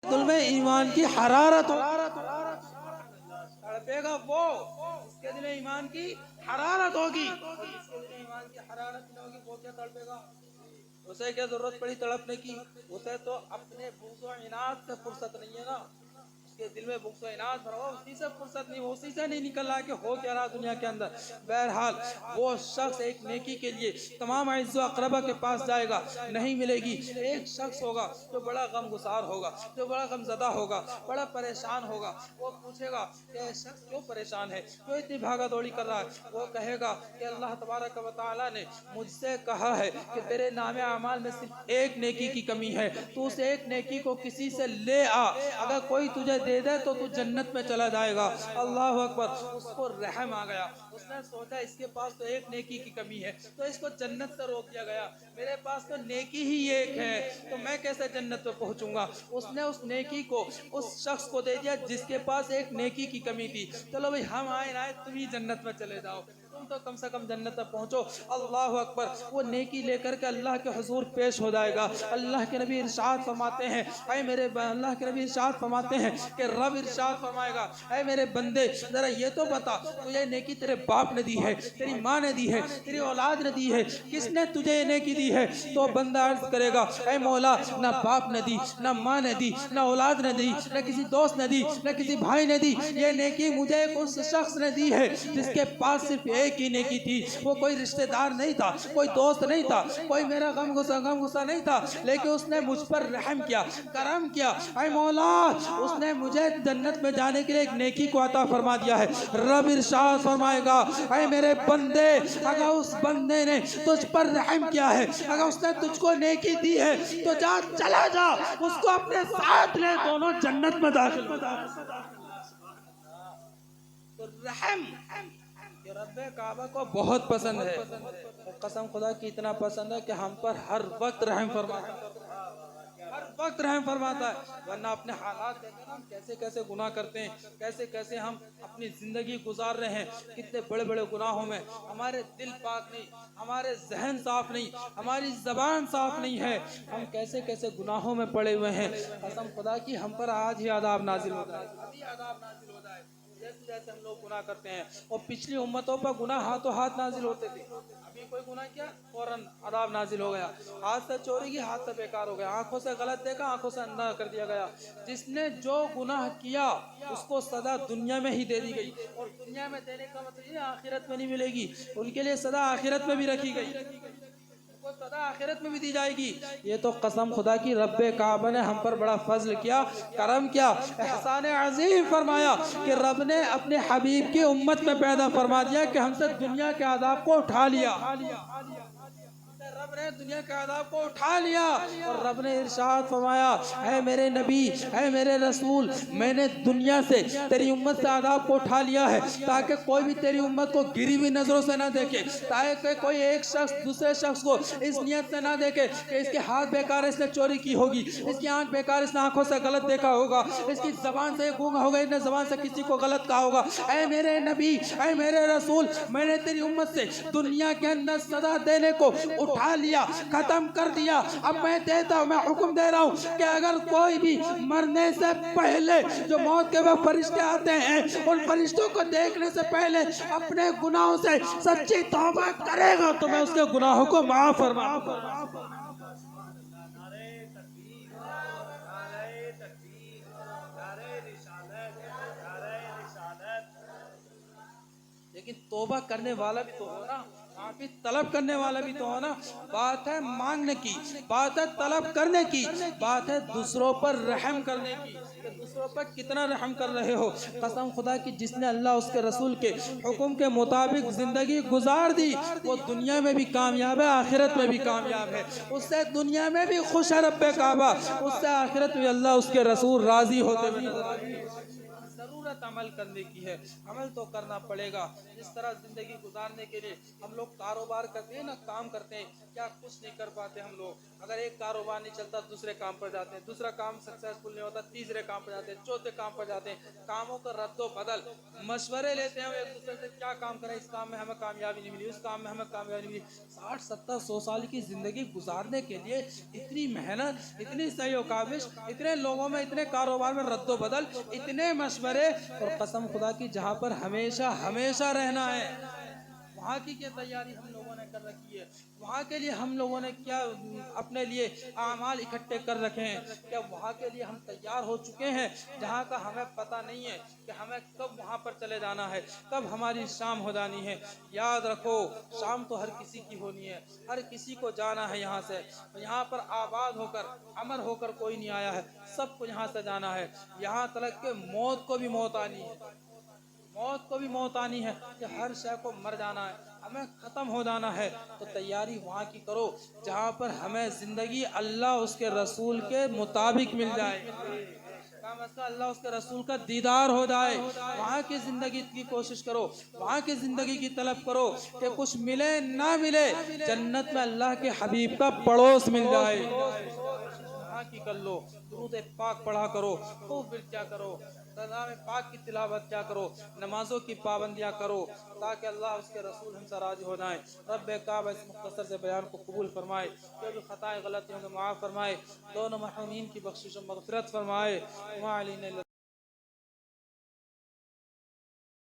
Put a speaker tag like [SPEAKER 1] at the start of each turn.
[SPEAKER 1] दिल में ईमान की हरारत तड़पेगा वो जिसके दिल में ईमान की हरारत होगी, और जिसके दिल में ईमान की हरारत नहीं होगी वो क्या तड़पेगा? उसे क्या जरूरत पड़ी तड़पने की? उसे तो अपने बुग़्ज़ व इनाद से फुर्सत नहीं है ना, उसके दिल में बुग़्ज़ व इनाद भरा हुआ, उसी से फुर्सत नहीं, उसी से नहीं निकल रहा कि हो क्या रहा दुनिया के अंदर। बहरहाल वो शख्स एक नेकी के लिए तमाम अज़्ज़ा अक़रबा के पास जाएगा, नहीं मिलेगी। एक शख्स होगा जो बड़ा गमगुसार होगा, जो बड़ा गमज़दा होगा, बड़ा परेशान होगा। वो पूछेगा कि ये शख्स क्यों परेशान है, क्यों इतनी भागा दौड़ी कर रहा है? वो कहेगा कि अल्लाह तबारक व तआला ने मुझसे कहा है कि तेरे नामे अमाल में सिर्फ एक नेकी की कमी है, तू उस एक नेकी को किसी से ले आ, अगर कोई तुझे दे दे तो तू जन्नत में चला जाएगा। अल्लाह अकबर। उसको रहम आ गया, उसने सोचा इसके पास तो एक नेकी की कमी है तो इसको जन्नत से रोक दिया गया, मेरे पास तो नेकी ही एक है तो मैं कैसे जन्नत में पहुंचूंगा। उसने उस नेकी को उस शख्स को दे दिया जिसके पास एक नेकी की कमी थी। चलो भाई हम आए ना तुम ही जन्नत में चले जाओ, तुम तो कम से कम जन्नत तक पहुंचो। अल्लाह अकबर। वो नेकी लेकर के अल्लाह के हुजूर पेश हो जाएगा। अल्लाह के नबी इरशाद फरमाते हैं, ऐ मेरे अल्लाह के नबी इरशाद फरमाते हैं कि रब इरशाद फरमाएगा, ऐ मेरे बंदे जरा ये तो बता तुझे नेकी तेरे बाप ने दी है, तेरी माँ ने दी है, तेरी औलाद ने दी है, किसने तुझे ये नेकी दी है? तो बंदा अर्ज करेगा, ऐ मौला ना बाप ने दी, ना माँ ने दी, ना औलाद ने दी, ना किसी दोस्त ने दी, ना किसी भाई ने दी, ये नेकी मुझे उस शख्स ने दी है जिसके पास सिर्फ एक ही नेकी थी। वो कोई रिश्तेदार नहीं था, कोई दोस्त नहीं था, कोई मेरा गम गुस्सा नहीं था, लेकिन उसने मुझ पर रहम किया, करम किया। ऐ मौला उसने मुझे जन्नत में जाने के लिए एक नेकी को अता फरमा दिया है। रब इरशाद फरमाएगा, ऐ मेरे बंदे अगर उस बंदे ने तुझ पर रहम किया है, अगर उसने तुझको नेकी दी है तो जा चला जा, उसको अपने साथ ले, दोनों जन्नत में दाखिल हो। तो रहम ये रब्बे काबा को बहुत पसंद है, और कसम खुदा की इतना पसंद है कि हम पर हर वक्त रहम फरमाता है, हर वक्त रहम फरमाता है। वरना अपने हालात देखें ना, हम कैसे कैसे गुनाह करते हैं, कैसे कैसे हम अपनी ज़िंदगी गुजार रहे हैं, कितने बड़े बड़े गुनाहों में। हमारे दिल पाक नहीं, हमारे जहन साफ नहीं, हमारी ज़बान साफ नहीं है, हम कैसे कैसे गुनाहों में पड़े हुए हैं। कसम खुदा की हम पर आज ही आदाब नाजिल हो जाए, अभी आदाब नाजिल हो जाए, जैसे जैसे हम लोग गुनाह करते हैं। और पिछली उम्मतों पर गुनाह हाथों हाथ नाजिल होते थे, अभी कोई गुनाह किया फौरन अदाब नाजिल हो गया। हाथ से चोरी की, हाथ से बेकार हो गया, आंखों से गलत देखा, आंखों से अंधा कर दिया गया। जिसने जो गुनाह किया उसको सजा दुनिया में ही दे दी गई, और दुनिया में देने का मतलब ये आखिरत में नहीं मिलेगी, उनके लिए सजा आखिरत में भी रखी गई, सदा आखिरत में भी दी जाएगी। ये तो कसम खुदा की रब्बे काबा ने हम पर बड़ा फजल किया, करम किया, एहसान अजीम फरमाया कि रब ने अपने हबीब की उम्मत में पैदा फरमा दिया कि हमसे दुनिया के आदाब को उठा लिया, रब ने दुनिया के आदाब को उठा लिया। और रब ने इरशाद फरमाया, है मेरे नबी, है मेरे रसूल, मैंने दुनिया से तेरी उम्मत से आदाब को उठा लिया है ताकि कोई भी तेरी उम्मत को गिरी हुई नजरों से ना देखे, ताकि कोई एक शख्स दूसरे शख्स को इस नियत से ना देखे कि इसके हाथ बेकार इसने चोरी की होगी, इसकी आंख बेकार इसने आंखों से गलत देखा होगा, इसकी जबान से गूंगा होगा, इसने जबान से किसी को गलत कहा होगा। ऐ मेरे नबी, ऐ मेरे रसूल, मैंने तेरी उम्मत से दुनिया के अंदर सदा देने को उठा लिया, खत्म कर दिया। अब मैं देता हूं, मैं हुक्म दे रहा हूं कि अगर कोई भी मरने से पहले जो मौत के वक्त फरिश्ते आते हैं, उन फरिश्तों को देखने से पहले अपने गुनाहों से सच्ची तौबा करेगा तो मैं उसके गुनाहों को माफ फरमाऊंगा। लेकिन तौबा करने वाला भी तो हो ना, माफी तलब करने वाला भी तो हो ना। बात है मांगने की, बात है तलब करने की, बात है दूसरों पर रहम करने की, कि दूसरों पर कितना रहम कर रहे हो। कसम खुदा की जिसने अल्लाह उसके रसूल के हुक्म के मुताबिक ज़िंदगी गुजार दी वो दुनिया में भी कामयाब है, आखिरत में भी कामयाब है। उससे दुनिया में भी खुश है रब्बे काबा, उससे आखिरत में अल्लाह उसके रसूल राज़ी होते हुए। ज़रूरत अमल करने की है। अमल तो करना पड़ेगा। जिस तरह ज़िंदगी गुजारने के लिए हम लोग कारोबार करते हैं ना, काम करते हैं, क्या कुछ नहीं कर पाते हम लोग। अगर एक कारोबार नहीं चलता दूसरे काम पर जाते हैं, दूसरा काम सक्सेसफुल नहीं होता तीसरे काम पर जाते हैं, चौथे काम पर जाते हैं। कामों का रद्दो बदल, मशवरे लेते हैं एक दूसरे से, क्या काम करें, इस काम में हमें कामयाबी नहीं मिली, उस काम में हमें कामयाबी नहीं मिली। 60 70 100 साल की जिंदगी गुजारने के लिए इतनी मेहनत, इतनी सही काबिश, इतने लोगों में, इतने कारोबार में रद्दो बदल, इतने मशवरे, और कसम खुदा की जहाँ पर हमेशा हमेशा रहना है वहाँ की क्या तैयारी हम लोगों ने कर रखी है। वहाँ के लिए हम लोगों ने क्या अपने लिए आमाल इकट्ठे कर रखे हैं। क्या वहाँ के लिए हम तैयार हो चुके हैं जहाँ का हमें पता नहीं है कि हमें कब वहाँ पर चले जाना है, कब हमारी शाम हो जानी है। याद रखो, शाम तो हर किसी की होनी है, हर किसी को जाना है यहाँ से। यहाँ पर आबाद होकर, अमर होकर कोई नहीं आया है, सबको यहाँ से जाना है। यहाँ तक के मौत को भी मौत आनी है, मौत को भी मौत आनी है, कि हर शय को मर जाना है, हमें खत्म हो जाना है। तो तैयारी वहाँ की करो जहाँ पर हमें जिंदगी अल्लाह उसके रसूल के मुताबिक मिल जाए, का मसला अल्लाह उसके रसूल का दीदार हो जाए। वहाँ की जिंदगी की कोशिश करो, वहाँ की जिंदगी की तलब करो कि कुछ मिले ना मिले, जन्नत में अल्लाह के हबीब का पड़ोस मिल जाए। वहाँ की कर लो, दुरूद पाक पढ़ा करो, खूब विरजा करो, कलाम पाक की तिलावत क्या करो, नमाजों की पाबंदियाँ करो, ताकि अल्लाह उसके रसूल हमसे राजी हो जाए। रब काब इस मुख्तसर से बयान को कबूल फरमाए, जो भी खताएं गलतियों को माफ़ फरमाए, दोनों मरहूमीन की बख्शिश और मग़फ़िरत फरमाए।